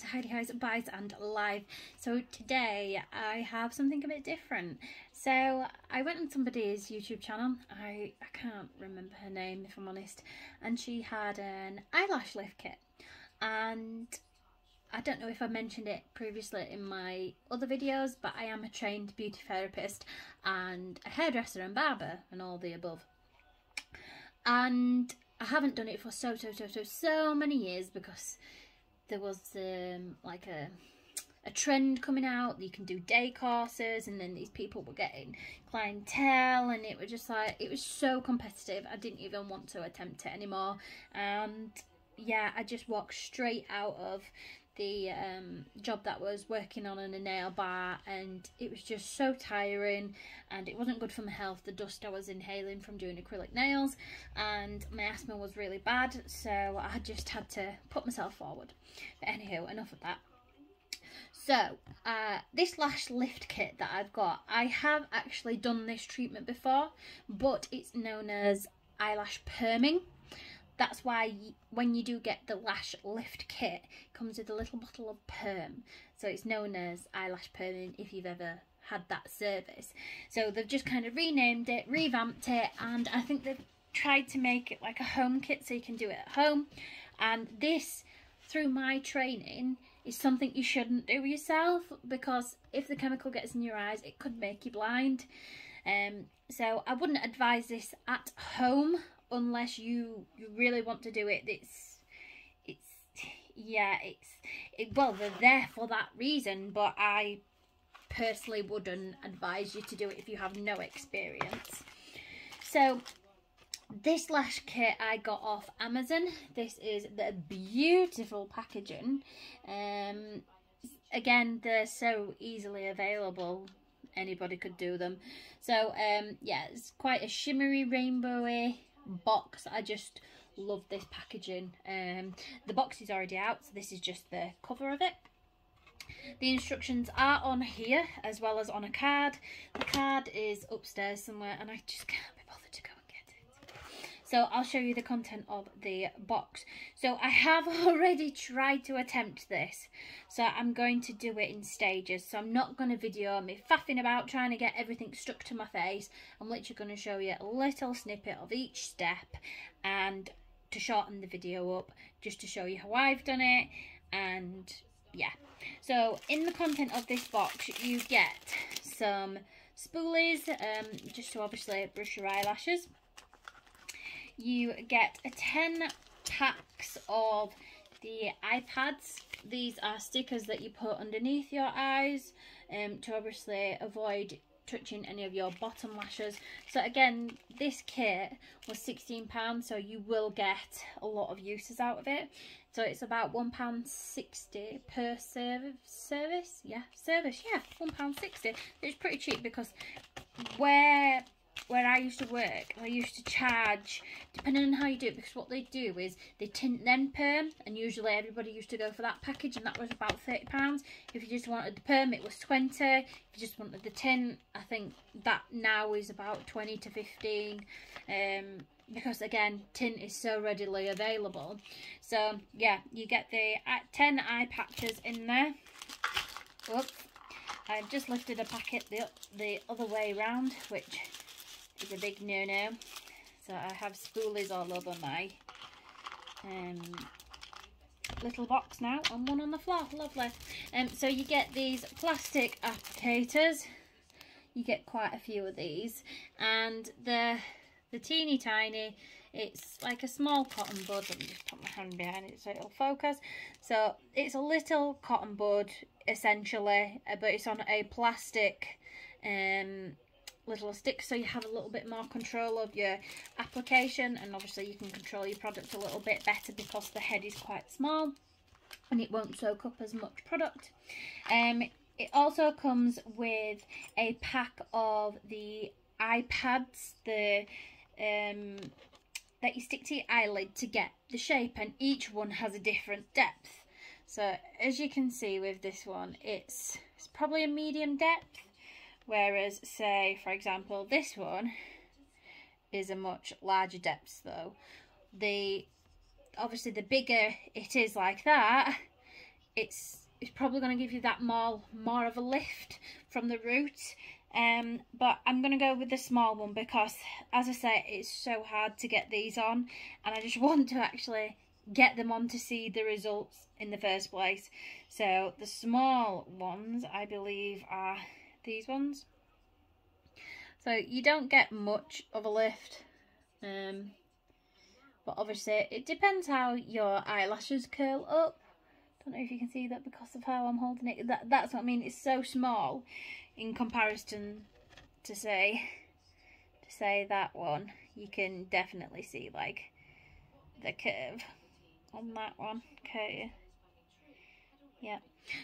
to Heidi House Buys and Live. So today I have something a bit different. So I went on somebody's YouTube channel, I can't remember her name if I'm honest, and she had an eyelash lift kit, and I don't know if I mentioned it previously in my other videos, but I am a trained beauty therapist and a hairdresser and barber and all the above. And I haven't done it for so many years because there was like a trend coming out. You can do day courses, and then these people were getting clientele, and it was just like, it was so competitive. I didn't even want to attempt it anymore. And yeah, I just walked straight out of the job that was working on in a nail bar, and it was just so tiring, and it wasn't good for my health, the dust I was inhaling from doing acrylic nails, and my asthma was really bad, so I just had to put myself forward. But anywho, enough of that. So this lash lift kit that I've got, I have actually done this treatment before, but it's known as eyelash perming. That's why when you do get the lash lift kit, it comes with a little bottle of perm. So it's known as eyelash perming if you've ever had that service. So they've just kind of renamed it, revamped it, and I think they've tried to make it like a home kit so you can do it at home. And this, through my training, is something you shouldn't do yourself, because if the chemical gets in your eyes, it could make you blind. So I wouldn't advise this at home unless you really want to do it. Well, they're there for that reason, but I personally wouldn't advise you to do it if you have no experience. So this lash kit I got off Amazon. This is the beautiful packaging. Again, they're so easily available, anybody could do them. So yeah, it's quite a shimmery, rainbowy box. I just love this packaging. The box is already out, so this is just the cover of it. The instructions are on here as well as on a card. The card is upstairs somewhere, and I just can't be bothered to go and get it. So I'll show you the content of the box. So I have already tried to attempt this, so I'm going to do it in stages. So I'm not going to video me faffing about trying to get everything stuck to my face. I'm literally going to show you a little snippet of each step, and to shorten the video up, just to show you how I've done it. And yeah, so in the content of this box you get some spoolies, just to obviously brush your eyelashes. You get 10 packs of the eye pads. These are stickers that you put underneath your eyes to obviously avoid touching any of your bottom lashes. So again, this kit was £16, so you will get a lot of uses out of it. So it's about £1.60 per service. Yeah, £1.60. It's pretty cheap, because where I used to work, I used to charge, depending on how you do it, because what they do is they tint then perm, and usually everybody used to go for that package, and that was about £30. If you just wanted the perm, it was 20. If you just wanted the tint, I think that now is about 20 to 15, because again, tint is so readily available. So yeah, you get the 10 eye patches in there. Oops, I've just lifted a packet the other way around, which is a big no-no. So I have spoolies all over my little box now, and one on the floor. Lovely. So you get these plastic applicators. You get quite a few of these, and the teeny tiny, it's like a small cotton bud. Let me just put my hand behind it so it'll focus. So it's a little cotton bud essentially, but it's on a plastic little stick, so you have a little bit more control of your application, and obviously you can control your product a little bit better because the head is quite small and it won't soak up as much product. It also comes with a pack of the eye pads, that you stick to your eyelid to get the shape, and each one has a different depth. So as you can see with this one, it's probably a medium depth, whereas say for example this one is a much larger depth. Though obviously the bigger it is like that, it's probably going to give you that more of a lift from the root. But I'm going to go with the small one because, as I say, it's so hard to get these on, and I just want to actually get them on to see the results in the first place. So the small ones, I believe, are these ones. So you don't get much of a lift, but obviously it depends how your eyelashes curl up. Don't know if you can see that because of how I'm holding it. That's what I mean. It's so small in comparison to say that one. You can definitely see like the curve on that one. Okay. Yeah.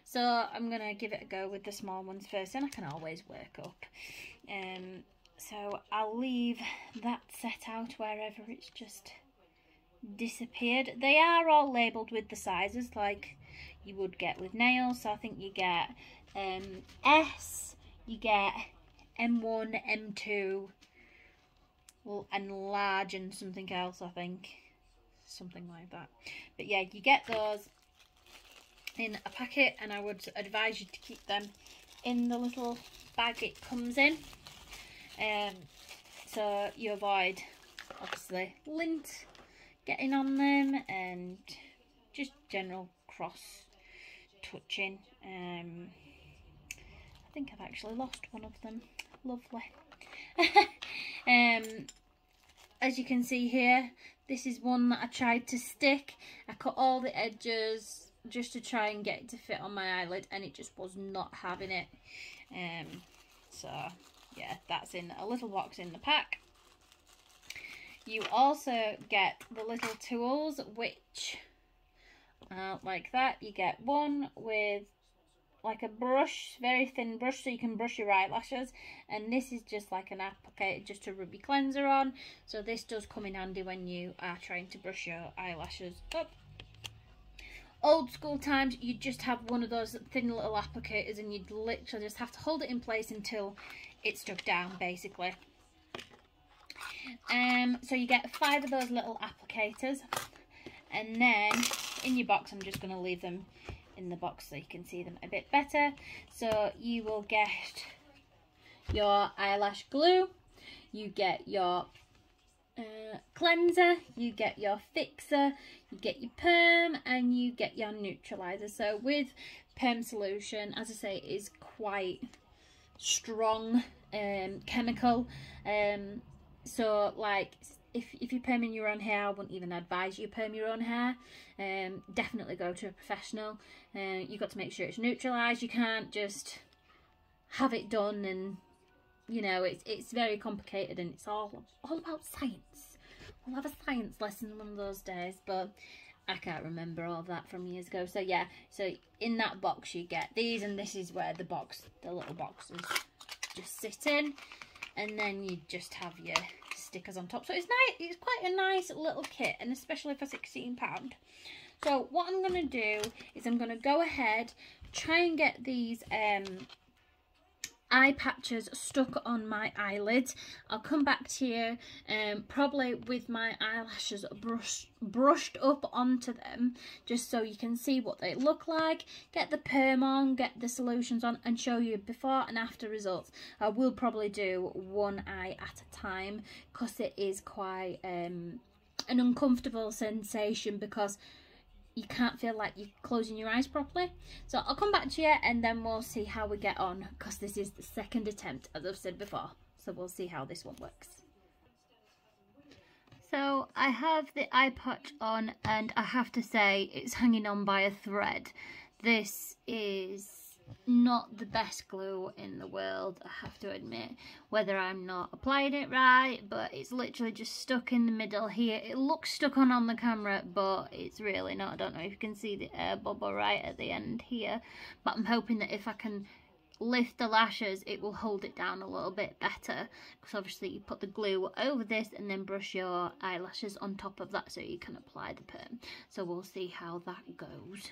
So I'm gonna give it a go with the small ones first, and I can always work up. So I'll leave that set out wherever it's just disappeared. They are all labelled with the sizes like you would get with nails. So I think you get S, you get M1, M2, and large and something else, I think. Something like that. But yeah, you get those in a packet, and I would advise you to keep them in the little bag it comes in. So you avoid, obviously, lint getting on them and just general cross touching. I think I've actually lost one of them. Lovely. As you can see here, this is one that I tried to stick. I cut all the edges just to try and get it to fit on my eyelid, and it just was not having it. So yeah, that's in a little box in the pack. You also get the little tools, which like that. You get one with like a brush, very thin brush, so you can brush your eyelashes, and this is just like an applicator just to rub your cleanser on. So this does come in handy when you are trying to brush your eyelashes up. Old school times, you'd just have one of those thin little applicators, and you'd literally just have to hold it in place until it stuck down, basically. So you get 5 of those little applicators, and then in your box, I'm just going to leave them in the box so you can see them a bit better. So you will get your eyelash glue, you get your cleanser, you get your fixer, you get your perm, and you get your neutralizer. So with perm solution, as I say, it is quite strong chemical. So like if you're perming your own hair, I wouldn't even advise you perm your own hair. Definitely go to a professional. You've got to make sure it's neutralised. You can't just have it done, and you know it's very complicated, and it's all about science. We'll have a science lesson one of those days, but I can't remember all of that from years ago. So yeah, so in that box you get these, and this is where the little boxes just sit in, and then you just have your stickers on top. So it's nice. It's quite a nice little kit, and especially for £16. So what I'm going to do is I'm going to go ahead, try and get these eye patches stuck on my eyelids. I'll come back to you probably with my eyelashes brushed up onto them, just so you can see what they look like, get the perm on, get the solutions on, and show you before and after results. I will probably do one eye at a time because it is quite an uncomfortable sensation, because you can't feel like you're closing your eyes properly. So I'll come back to you, and then we'll see how we get on, because this is the second attempt, as I've said before. So we'll see how this one works. So I have the eye patch on, and I have to say it's hanging on by a thread. This is not the best glue in the world, I have to admit, whether I'm not applying it right, but it's literally just stuck in the middle here. It looks stuck on the camera, but it's really not. I don't know if you can see the air bubble right at the end here, but I'm hoping that if I can lift the lashes, it will hold it down a little bit better, because obviously you put the glue over this and then brush your eyelashes on top of that so you can apply the perm. So we'll see how that goes.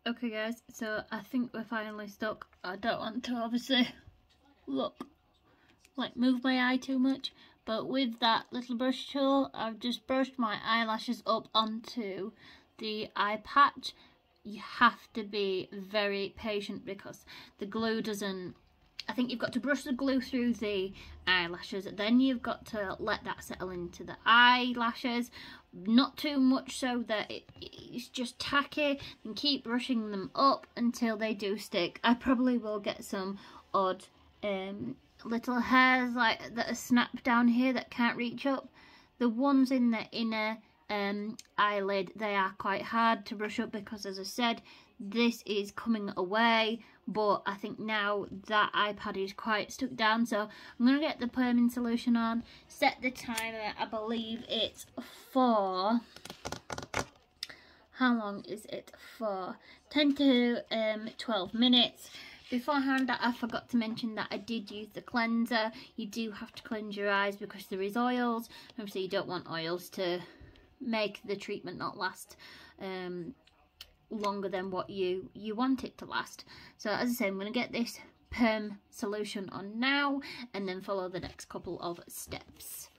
Okay guys, so I think we're finally stuck. I don't want to obviously move my eye too much, but with that little brush tool I've just brushed my eyelashes up onto the eye patch, you have to be very patient because the glue doesn't, I think you've got to brush the glue through the eyelashes, then you've got to let that settle into the eyelashes, not too much so that it's just tacky, and keep brushing them up until they do stick. I probably will get some odd little hairs like that are snapped down here that can't reach up. The ones in the inner eyelid, they are quite hard to brush up because, as I said, this is coming away, but I think now that iPad is quite stuck down, so I'm going to get the perming solution on, set the timer. I believe it's for, how long is it for? 10 to 12 minutes. Beforehand, I forgot to mention that I did use the cleanser. You do have to cleanse your eyes because there is oils. Obviously you don't want oils to make the treatment not last longer than what you want it to last. So as I say, I'm going to get this perm solution on now and then follow the next couple of steps.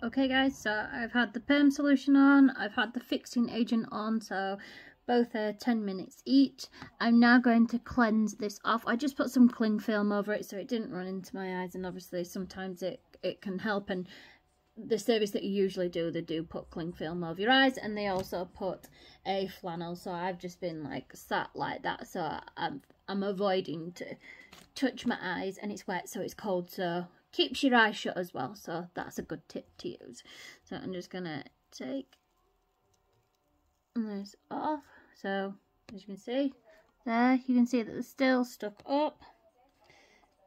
Okay guys, so I've had the perm solution on, I've had the fixing agent on, so both are 10 minutes each. I'm now going to cleanse this off. I just put some cling film over it so it didn't run into my eyes, and obviously sometimes it can help, and the service that you usually do, they do put cling film over your eyes, and they also put a flannel, so I've just been like sat like that, so I'm avoiding to touch my eyes, and it's wet so it's cold, so keeps your eyes shut as well, so that's a good tip to use. So I'm just gonna take this off. So as you can see there, you can see that they're still stuck up.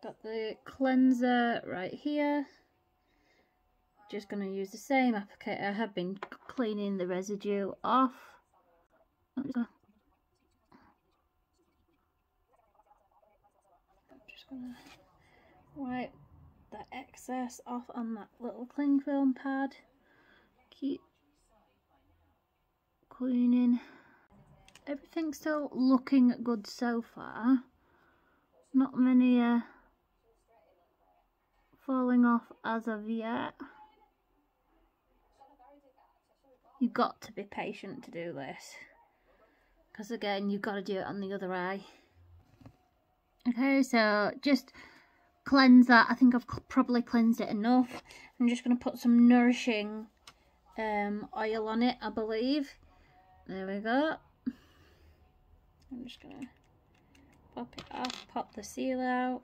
Got the cleanser right here. Just gonna use the same applicator. I have been cleaning the residue off. I'm just gonna wipe that excess off on that little cling film pad. Keep cleaning. Everything's still looking good so far. Not many falling off as of yet. You've got to be patient to do this, because again you've got to do it on the other eye. Okay, so just cleanse that. I think I've probably cleansed it enough. I'm just going to put some nourishing oil on it, I believe. There we go. I'm just going to pop it off, pop the seal out.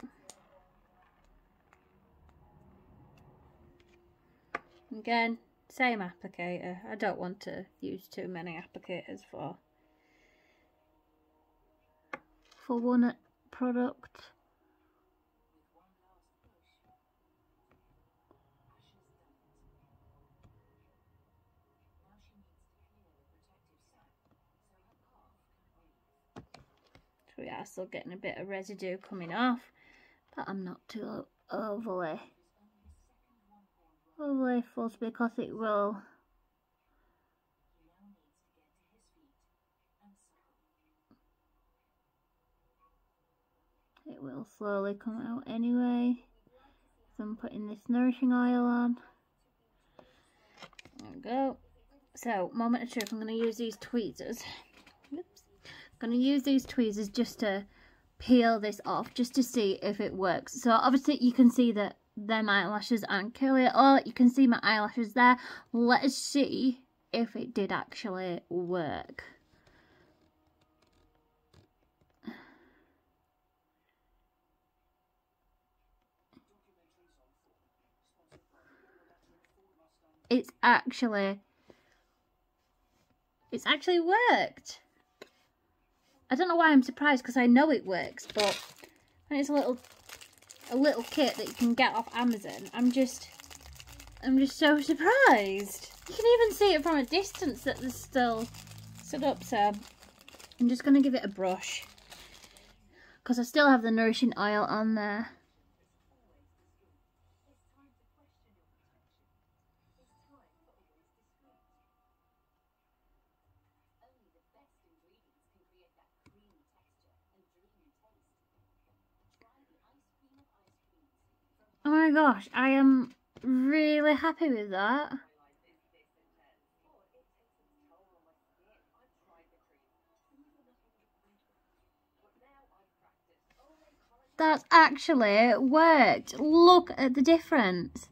Again, same applicator. I don't want to use too many applicators for one product. So we are still getting a bit of residue coming off, but I'm not too overly fussed because it will slowly come out anyway. So I'm putting this nourishing oil on. There we go. So, moment of truth, I'm going to use these tweezers. Oops. I'm going to use these tweezers just to peel this off, just to see if it works. So obviously you can see that them eyelashes aren't curly at all. You can see my eyelashes there. Let's see if it did actually work. It's actually worked. I don't know why I'm surprised, because I know it works, but when it's a little kit that you can get off Amazon, I'm just so surprised. You can even see it from a distance that they're still stood up. So I'm just going to give it a brush because I still have the nourishing oil on there. Oh my gosh, I am really happy with that. That's actually worked. Look at the difference.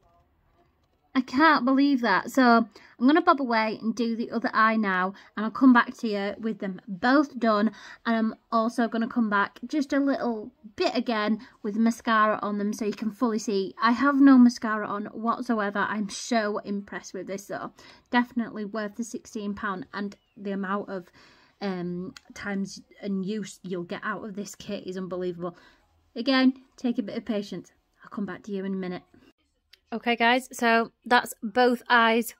I can't believe that. So I'm going to bob away and do the other eye now, and I'll come back to you with them both done. And I'm also going to come back just a little bit again with mascara on them so you can fully see. I have no mascara on whatsoever. I'm so impressed with this though. Definitely worth the £16, and the amount of times and use you'll get out of this kit is unbelievable. Again, take a bit of patience. I'll come back to you in a minute. Okay guys, so that's both eyes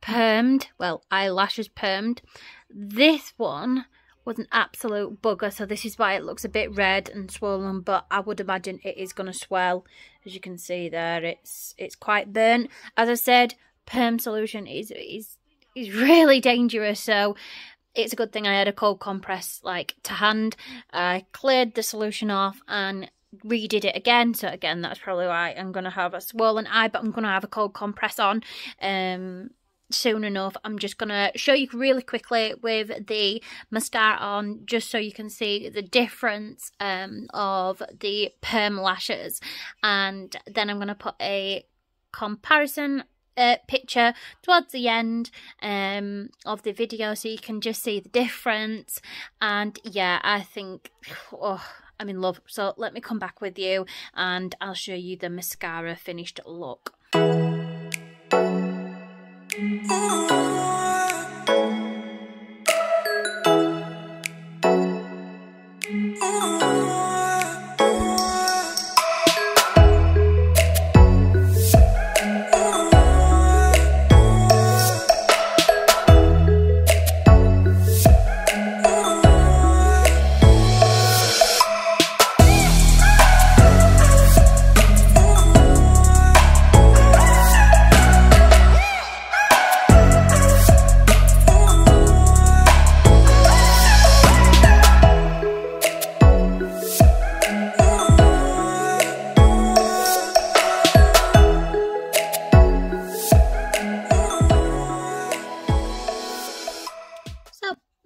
permed, well, eyelashes permed. This one was an absolute bugger, so this is why it looks a bit red and swollen, but I would imagine it is going to swell. As you can see there, it's quite burnt. As I said, perm solution is really dangerous, so it's a good thing I had a cold compress like to hand. I cleared the solution off and redid it again, so again that's probably why I'm going to have a swollen eye, but I'm going to have a cold compress on soon enough. I'm just going to show you really quickly with the mascara on, just so you can see the difference of the perm lashes, and then I'm going to put a comparison picture towards the end of the video so you can just see the difference. And yeah, I think I'm in love. So let me come back with you and I'll show you the mascara finished look.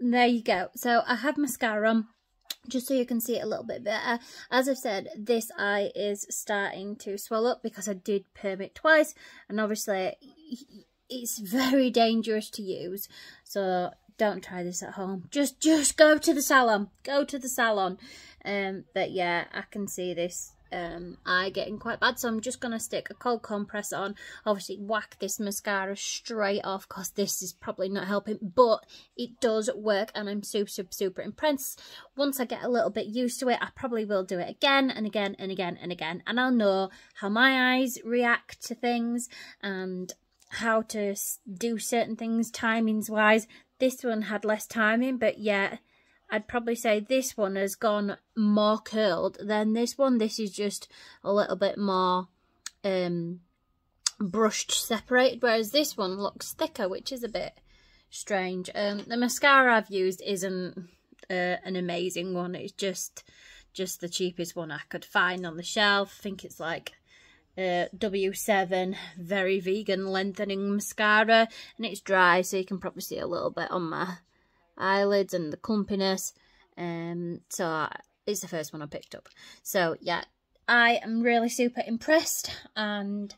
There you go. So I have mascara on just so you can see it a little bit better. As I've said, this eye is starting to swell up because I did perm it twice, and obviously it's very dangerous to use, so don't try this at home. Just go to the salon. Go to the salon. But yeah, I can see this eye getting quite bad, so I'm just going to stick a cold compress on, obviously whack this mascara straight off because this is probably not helping, but it does work and I'm super impressed. Once I get a little bit used to it, I probably will do it again and again and again and again, and I'll know how my eyes react to things and how to do certain things timings wise. This one had less timing, but yeah, I'd probably say this one has gone more curled than this one. This is just a little bit more brushed, separated, whereas this one looks thicker, which is a bit strange. The mascara I've used isn't an amazing one. It's just the cheapest one I could find on the shelf. I think it's like W7 very vegan lengthening mascara, and it's dry, so you can probably see a little bit on my eyelids and the clumpiness. So it's the first one I picked up. So yeah, I am really super impressed, and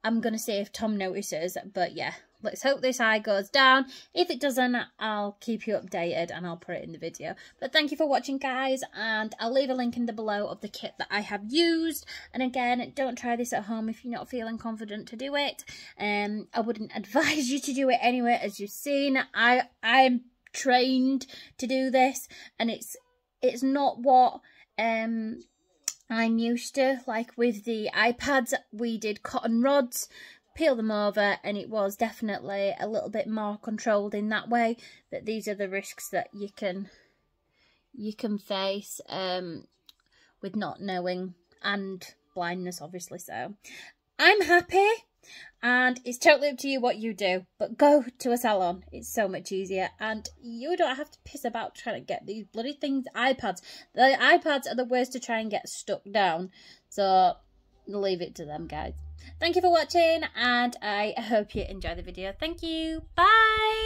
I'm gonna see if Tom notices, but yeah, let's hope this eye goes down. If it doesn't, I'll keep you updated and I'll put it in the video. But thank you for watching, guys, and I'll leave a link in the below of the kit that I have used. And again, don't try this at home if you're not feeling confident to do it. I wouldn't advise you to do it anyway. As you've seen, I'm trained to do this, and it's not what I'm used to. Like with the iPads, we did cotton rods, peel them over, and it was definitely a little bit more controlled in that way. But these are the risks that you can you can face with not knowing and blindness, obviously. So I'm happy, and it's totally up to you what you do, but go to a salon. It's so much easier, and you don't have to piss about trying to get these bloody things. iPads, the iPads are the worst to try and get stuck down, so leave it to them, guys. Thank you for watching, and I hope you enjoy the video. Thank you. Bye.